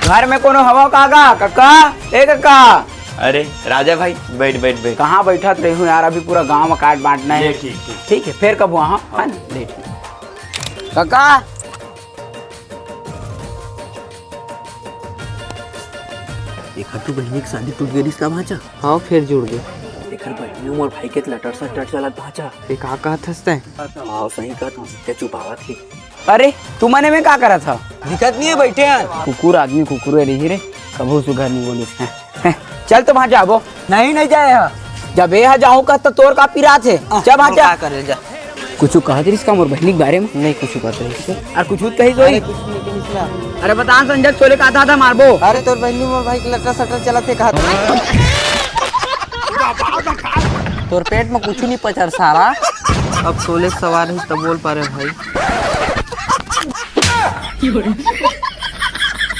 घर में कोनो हवा काका काका ए काका। अरे राजा भाई बैठ बैठ बैठ। कहाँ बैठा रही हूँ यार, अभी पूरा गांव में काट बांटना है। ठीक ठीक ठीक है फिर कब वहाँ लेट काका। देखा तू बहनी की शादी टूट गई इसका भाचा। हाँ फिर जुड़ गए। देखर बहनी मोर भाई के लटर सटर चलत भाचा। ये का कहत हंसते हाँ सही कहत हूँ ते चुपावा थी। अरे तू मने में क्या करा था? दिक्कत नहीं है बैठे हैं। कुकुर आदमी कुकुर रही रे, कभू सुघर नहीं बोली। चल तो वहाँ जाबो। नहीं जाए जब ये जाऊँ का तो तोर का पिरा थे। जब वहाँ जा करे जा। कुछ कहा थी इसका मोर बहनी के बारे में? नहीं कुछ कहते हैं। और कुछ कही सोई? अरे बता संजय सोले का था मारबो। अरे तोर बहनी मोर भाई के लटर सटर चलत है कहा तोर पेट में कुछ नहीं पचर सारा। अब सोले सवार है तब बोल पा रहे भाई।